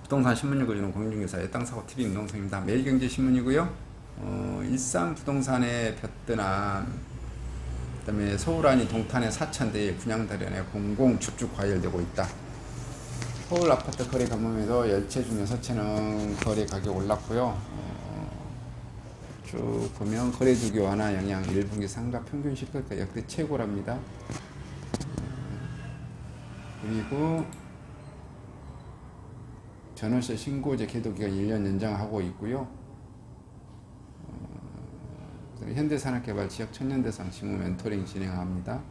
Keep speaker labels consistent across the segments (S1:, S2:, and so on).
S1: 부동산 신문 읽어주는 공인중개사의 땅사고 TV 임동성입니다. 매일경제신문이고요. 일산 부동산의 볕드남, 그다음에 서울 안이 동탄의 4,000대의 분양단련에 공공 주축 과열되고 있다. 서울 아파트 거래 가뭄에도 10채 중 6채는 거래 가격 올랐고요. 쭉 보면 거래 주기 완화 영향 1분기 상가 평균 시가가 역대 최고랍니다. 그리고 전월세 신고제 계도기간 1년 연장하고 있고요. 현대산업개발 지역 청년대상 직무 멘토링 진행합니다.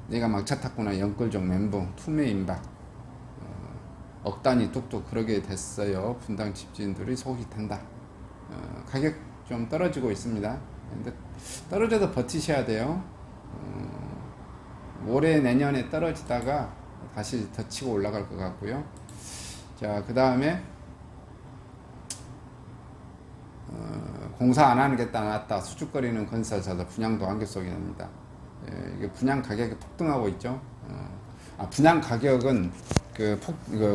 S1: 내가 막차 탔구나 연끌종 멘붕 투매 임박 억 단위 뚝뚝 그러게 됐어요. 분당 집주인들이 속이 탄다. 가격 좀 떨어지고 있습니다. 근데 떨어져도 버티셔야 돼요. 올해 내년에 떨어지다가 다시 더 치고 올라갈 것 같고요. 자, 그 다음에 공사 안 하는 게 낫다. 수축거리는 건설사도 분양도 안개 속이 납니다. 이게 분양 가격이 폭등하고 있죠. 분양 가격은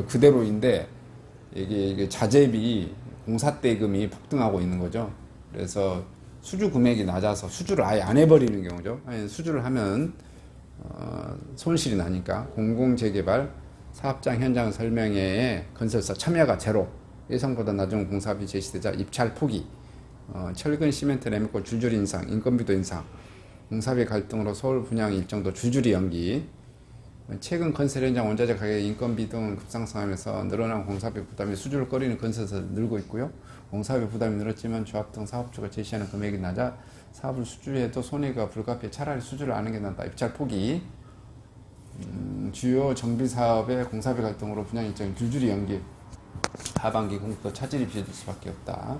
S1: 그대로인데 이게 자재비 공사대금이 폭등하고 있는 거죠. 그래서 수주 금액이 낮아서 수주를 아예 안 해버리는 경우죠. 수주를 하면 손실이 나니까 공공재개발 사업장 현장 설명회에 건설사 참여가 제로, 예상보다 낮은 공사비 제시되자 입찰 포기, 철근 시멘트 레미골 줄줄이 인상, 인건비도 인상, 공사비 갈등으로 서울 분양 일정도 줄줄이 연기, 최근 건설 현장 원자재 가격, 인건비 등 급상승하면서 늘어난 공사비 부담이 수주를 꺼리는 건설사 늘고 있고요. 공사비 부담이 늘었지만 조합 등 사업주가 제시하는 금액이 낮아 사업을 수주해도 손해가 불가피해 차라리 수주를 안 하는 게 낫다. 입찰 포기. 주요 정비 사업의 공사비 갈등으로 분양 일정이 줄줄이 연기. 하반기 공급도 차질이 빚어질 수밖에 없다.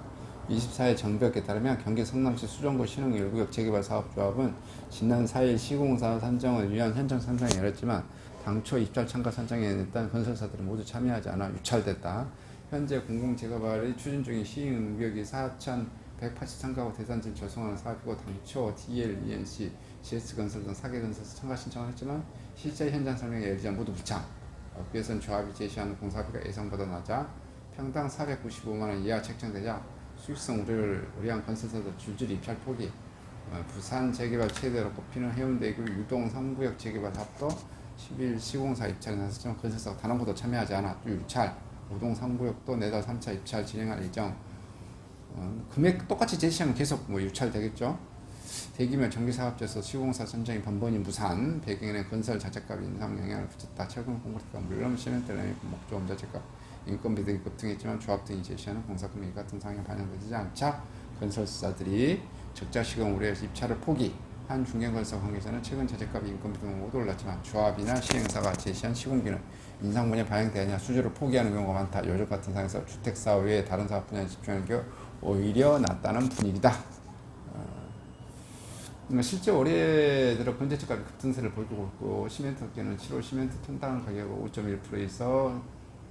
S1: 24일 정비업계에 따르면 경기 성남시 수정구 신흥 1구역 재개발 사업조합은 지난 4일 시공사 선정을 위한 현장 선정을 열었지만 당초 입찰 참가 선정에 일단 건설사들은 모두 참여하지 않아 유찰됐다. 현재 공공재개발이 추진 중인 시흥구역이 4,183가구 대산지를 조성하는 사업이고 당초 DL, ENC, GS건설 등 4개 건설사 참가 신청을 했지만 실제 현장 설명에 열리지 모두 부착. 업계에서는 조합이 제시하는 공사비가 예상보다 낮아 평당 495만원 이하 책정되자 수익성 우려를 우려한 건설사들 줄줄이 입찰 포기. 부산 재개발 최대로 꼽히는 해운대구 유동 3구역 재개발 사업도 10일 시공사 입찰이 나섰지만 건설사가 단 한 곳도 참여하지 않아 또 유찰. 우동 3구역도 내달 3차 입찰 진행할 예정. 금액 똑같이 제시하면 계속 유찰 되겠죠. 대규모 정비사업자에서 시공사 선정이 번번이 무산, 배경에는 건설 자재값 인상 영향을 붙였다. 철근 콘크리트가 물론 시멘트 레미골 목조 원자재값 인건비 등이 급등했지만 조합 등이 제시하는 공사금액 같은 상황에 반영되지 않자 건설사들이 적자 시공 우려해서 입찰을 포기. 한 중견건설 관계자는 최근 자재값 인건비 등은 모두 올랐지만 조합이나 시행사가 제시한 시공비는 인상분에 반영되느냐 수주를 포기하는 경우가 많다. 요즘 같은 상황에서 주택사업 외에 다른 사업 분야에 집중하는 게 오히려 낫다는 분위기다. 실제 올해 들어 건재주값이 급등세를 보이고 있고 시멘트 업계는 7월 시멘트 톤당 가격을 5.1%에서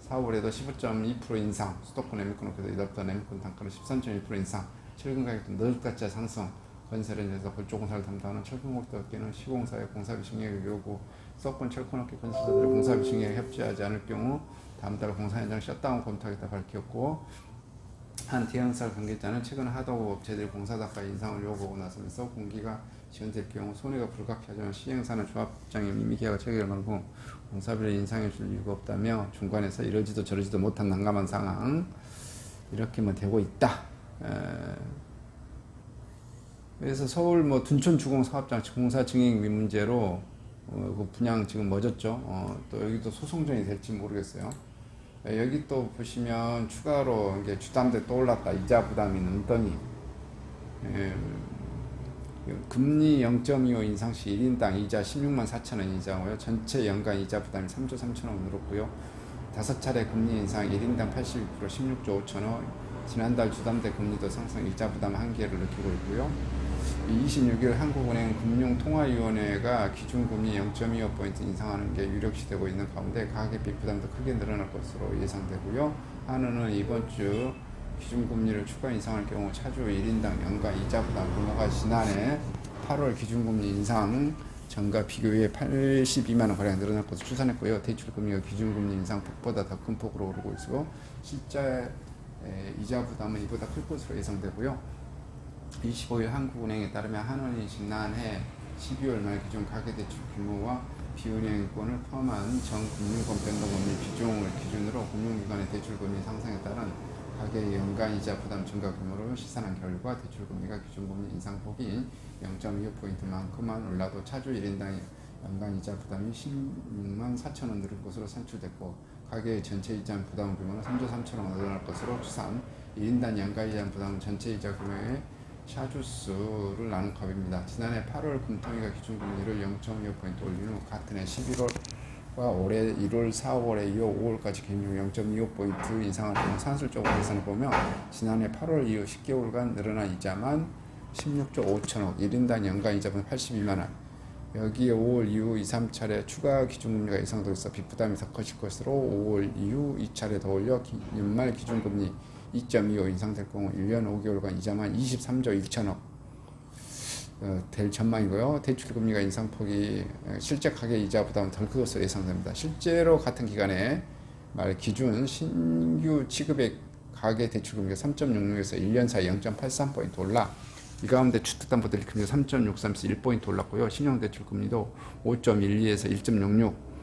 S1: 4월에도 15.2% 인상, 수도권 레미콘 업계도 이달부터 레미콘 단가를 13.1% 인상, 철근 가격도 널찍이 상승, 건설 현장에서 골조공사를 담당하는 철근공사 업계는 시공사의 공사비 증액을 요구, 수도권 철근 업계 건설사들의 공사비 증액에 협조하지 않을 경우 다음 달 공사 현장 셧다운 검토하겠다 밝혔고, 한 대형사 관계자는 최근 하도급 업체들이 공사단가 인상을 요구하고 나서면서 공기가 지연될 경우 손해가 불가피하지만 시행사는 조합장이 이미 계약을 체결하고 공사비를 인상해 줄 이유가 없다며 중간에서 이러지도 저러지도 못한 난감한 상황 이렇게만 되고 있다. 그래서 서울 둔촌 주공 사업장 공사 증액 문제로 그 분양 지금 멎었죠. 또 여기도 소송전이 될지 모르겠어요. 여기 또 보시면 추가로 이게 주담대 또 올랐다. 이자 부담이 눈덩이. 금리 0.25 인상 시 1인당 이자 16만 4천원 이자고요. 전체 연간 이자 부담이 3조 3천원 늘었고요. 5차례 금리 인상 1인당 82% 16조 5천원. 지난달 주담대 금리도 상승 이자 부담 한계를 느끼고 있고요. 26일 한국은행 금융통화위원회가 기준금리 0.25포인트 인상하는 게 유력시되고 있는 가운데 가계비 부담도 크게 늘어날 것으로 예상되고요. 한은은 이번 주 기준금리를 추가 인상할 경우 차주 1인당 연간 이자 부담 규모가 지난해 8월 기준금리 인상 전과 비교에 82만 원 가량 늘어날 것으로 추산했고요. 대출금리가 기준금리 인상폭보다 더 큰 폭으로 오르고 있고 실제 이자 부담은 이보다 클 것으로 예상되고요. 25일 한국은행에 따르면 한원이 지난해 12월 말 기준 가계대출 규모와 비은행권을 포함한 전 금융권 변동금리 비중을 기준으로 금융기관의 대출금리 상승에 따른 가계 연간 이자 부담 증가 규모를 시산한 결과 대출금리가 기준금리 인상폭이 0.25포인트만큼만 올라도 차주 1인당 연간 이자 부담이 16만 4천 원 늘을 것으로 산출됐고 가계의 전체 이자 부담 규모는 3조 3천 원 늘어날 것으로 추산. 1인당 연간 이자 부담은 전체 이자 규모의 샤주수를 나눈 값입니다. 지난해 8월 금통위가 기준금리를 0.25포인트 올린 후 같은 해 11월과 올해 1월, 4월에 이어 5월까지 기준으로 0.25포인트 인상할 경우 산술적으로 계산해보면 지난해 8월 이후 10개월간 늘어난 이자만 16조 5천억, 1인당 연간 이자분 82만원. 여기에 5월 이후 2, 3차례 추가 기준금리가 예상되고 있어 빚부담이 더 커질 것으로 5월 이후 2차례 더 올려 연말 기준금리 2.25 인상될 경우 1년 5개월간 이자만 23조 1천억 될 전망이고요. 대출금리가 인상폭이 실제 가계 이자 부담은 덜 클 것으로 예상됩니다. 실제로 같은 기간에 말 기준 신규 취급의 가계 대출금리가 3.66에서 1년 사이 0.83포인트 올라 이 가운데 주택담보대출 금리가 3.63에서 1포인트 올랐고요. 신용대출금리도 5.12에서 1.66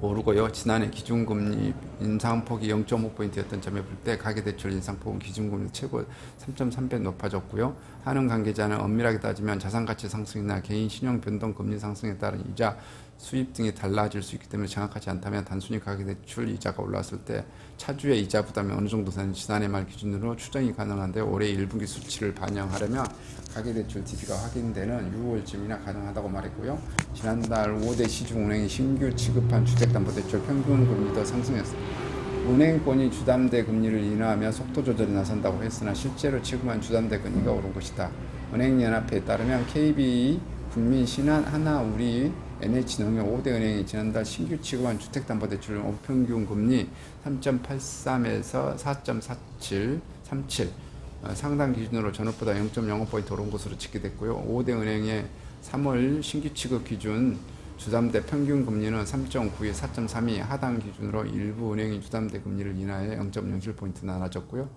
S1: 오르고요. 지난해 기준금리 인상폭이 0.5포인트였던 점에 볼 때 가계대출 인상폭은 기준금리 최고 3.3배 높아졌고요. 하는 관계자는 엄밀하게 따지면 자산가치 상승이나 개인 신용 변동금리 상승에 따른 이자 수입 등이 달라질 수 있기 때문에 정확하지 않다면 단순히 가계대출 이자가 올랐을 때 차주의 이자 부담이 어느 정도 되는 지난해 말 기준으로 추정이 가능한데 올해 1분기 수치를 반영하려면 가계대출 DP가 확인되는 6월쯤이나 가능하다고 말했고요. 지난달 5대 시중은행이 신규 취급한 주택담보대출 평균금리도 상승했습니다. 은행권이 주담대 금리를 인하하며 속도 조절에 나선다고 했으나 실제로 취급한 주담대 금리가 오른 것이다. 은행연합회에 따르면 KB, 국민신한, 하나우리, NH농협 5대 은행이 지난달 신규 취급한 주택담보대출 평균 금리 3.83에서 4.37 상당 기준으로 전월보다 0.05포인트 오른 것으로 집계됐고요. 5대 은행의 3월 신규 취급 기준 주담대 평균 금리는 3.9에 4.32 하단 기준으로 일부 은행이 주담대 금리를 인하해 0.07포인트 낮아졌고요.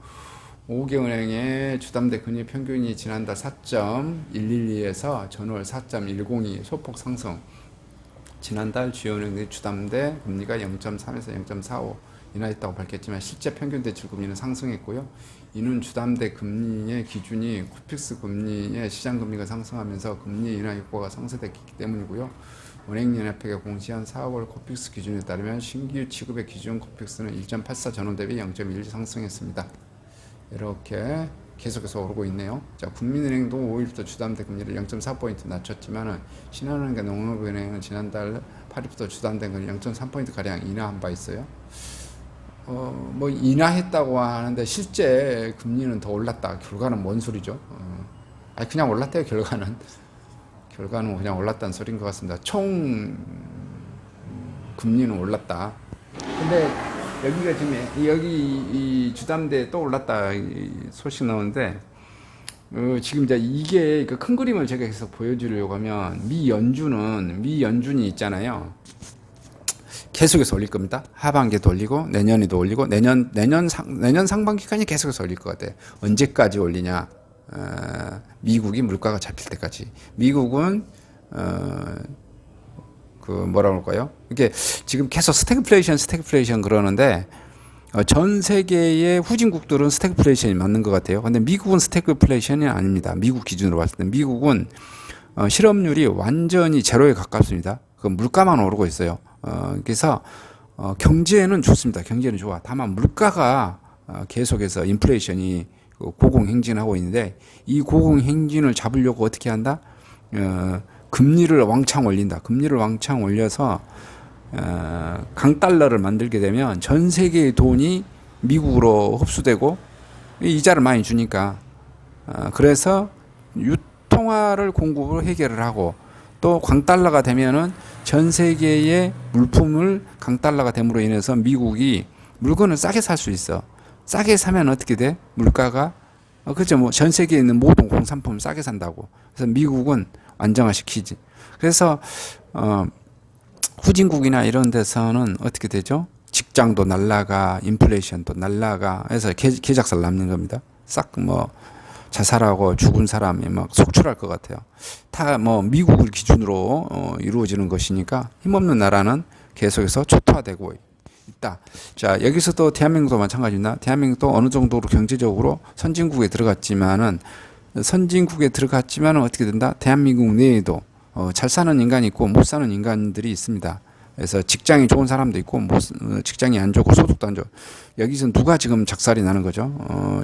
S1: 5개 은행의 주담대 금리 평균이 지난달 4.112에서 전월 4.102 소폭 상승. 지난달 주요 은행의 주담대 금리가 0.3에서 0.45 인하했다고 밝혔지만 실제 평균 대출 금리는 상승했고요. 이는 주담대 금리의 기준이 코픽스 금리의 시장 금리가 상승하면서 금리 인하 효과가 상쇄됐기 때문이고요. 은행연합회가 공시한 4월 코픽스 기준에 따르면 신규 취급의 기준 코픽스는 1.84 전월 대비 0.1 상승했습니다. 이렇게 계속해서 오르고 있네요. 자, 국민은행도 5일부터 주담대 금리를 0.4포인트 낮췄지만 신한은행과 농협은행은 지난달 8일부터 주담대 금리 0.3포인트 가량 인하한 바 있어요. 뭐 인하했다고 하는데 실제 금리는 더 올랐다. 결과는 뭔 소리죠? 그냥 올랐대요. 결과는 그냥 올랐다는 소리인 것 같습니다. 총 금리는 올랐다. 근데 여기가 지금 여기 이 주담대 또 올랐다 소식 나오는데 지금 이제 이게 그 큰 그림을 제가 계속 보여주려고 하면 미 연준이 있잖아요. 계속해서 올릴 겁니다. 하반기에도 올리고 내년에도 올리고 내년 상반기까지 계속해서 올릴 것 같아요. 언제까지 올리냐? 미국이 물가가 잡힐 때까지. 미국은 그 뭐라 그럴까요? 이게 지금 계속 스태그플레이션 그러는데 전 세계의 후진국들은 스태그플레이션이 맞는 것 같아요. 근데 미국은 스태그플레이션이 아닙니다. 미국 기준으로 봤을 때 미국은 실업률이 완전히 제로에 가깝습니다. 그 물가만 오르고 있어요. 그래서 경제는 좋습니다. 경제는 좋아. 다만 물가가 계속해서 인플레이션이 고공행진하고 있는데 이 고공행진을 잡으려고 어떻게 한다? 금리를 왕창 올린다. 금리를 왕창 올려서 강달러를 만들게 되면 전 세계의 돈이 미국으로 흡수되고 이자를 많이 주니까 그래서 유통화를 공급을 해결을 하고 또 강달러가 되면은 전 세계의 물품을 강달러가 됨으로 인해서 미국이 물건을 싸게 살 수 있어. 싸게 사면 어떻게 돼? 물가가 그죠? 뭐 전 세계에 있는 모든 공산품을 싸게 산다고. 그래서 미국은 안정화시키지. 그래서 후진국이나 이런 데서는 어떻게 되죠? 직장도 날라가, 인플레이션도 날라가 해서 개작살 남는 겁니다. 싹 뭐 자살하고 죽은 사람이 막 속출할 것 같아요. 다 뭐 미국을 기준으로 이루어지는 것이니까 힘없는 나라는 계속해서 초토화되고 있다. 자, 여기서도 대한민국도 마찬가지입니다. 대한민국도 어느 정도로 경제적으로 선진국에 들어갔지만은 어떻게 된다? 대한민국 내에도 잘 사는 인간이 있고 못 사는 인간들이 있습니다. 그래서 직장이 좋은 사람도 있고 직장이 안 좋고 소득도 안 좋고 여기서 누가 지금 작살이 나는 거죠?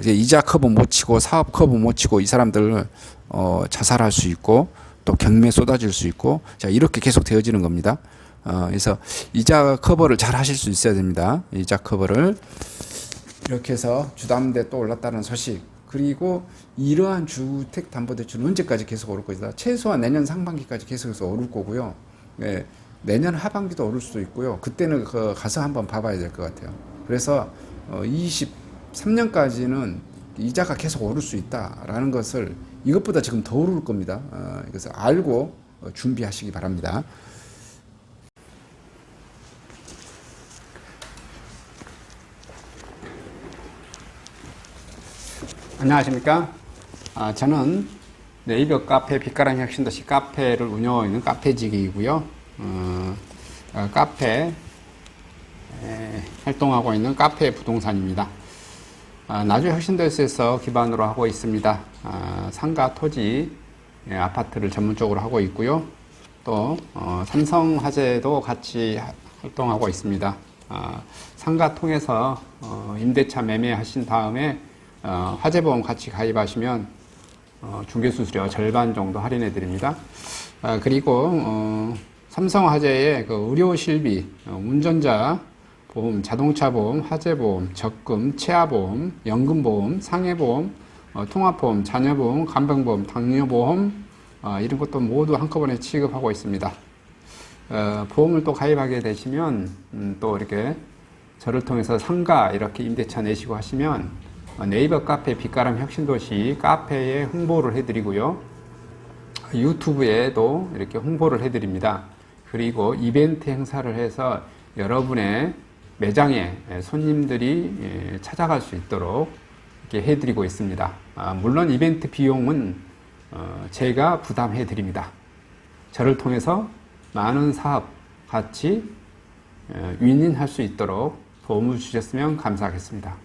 S1: 이제 이자 커브 못 치고 사업 커브 못 치고 이 사람들 자살할 수 있고 또 경매 쏟아질 수 있고 자 이렇게 계속 되어지는 겁니다. 그래서 이자 커버를 잘 하실 수 있어야 됩니다. 이자 커버를 이렇게 해서 주담대 또 올랐다는 소식. 그리고 이러한 주택담보대출은 언제까지 계속 오를 것이다. 최소한 내년 상반기까지 계속해서 오를 거고요. 네, 내년 하반기도 오를 수도 있고요. 그때는 가서 한번 봐봐야 될 것 같아요. 그래서 23년까지는 이자가 계속 오를 수 있다라는 것을 이것보다 지금 더 오를 겁니다. 그래서 알고 준비하시기 바랍니다. 안녕하십니까? 저는 네이버 카페 빛가람 혁신도시 카페를 운영하고 있는 카페직이고요. 카페 활동하고 있는 카페 부동산입니다. 나주 혁신도시에서 기반으로 하고 있습니다. 상가, 토지, 아파트를 전문적으로 하고 있고요. 또 삼성화재도 같이 활동하고 있습니다. 상가 통해서 임대차 매매하신 다음에 화재보험 같이 가입하시면 중개수수료 절반 정도 할인해 드립니다. 그리고 삼성화재의 그 의료실비, 운전자 보험, 자동차 보험, 화재보험, 적금, 치아보험, 연금보험, 상해보험, 통합보험, 자녀보험, 간병보험, 당뇨보험 이런 것도 모두 한꺼번에 취급하고 있습니다. 보험을 또 가입하게 되시면 또 이렇게 저를 통해서 상가 이렇게 임대차 내시고 하시면 네이버 카페 빛가람 혁신도시 카페에 홍보를 해드리고요. 유튜브에도 이렇게 홍보를 해드립니다. 그리고 이벤트 행사를 해서 여러분의 매장에 손님들이 찾아갈 수 있도록 이렇게 해드리고 있습니다. 물론 이벤트 비용은 제가 부담해 드립니다. 저를 통해서 많은 사업 같이 윈윈할 수 있도록 도움을 주셨으면 감사하겠습니다.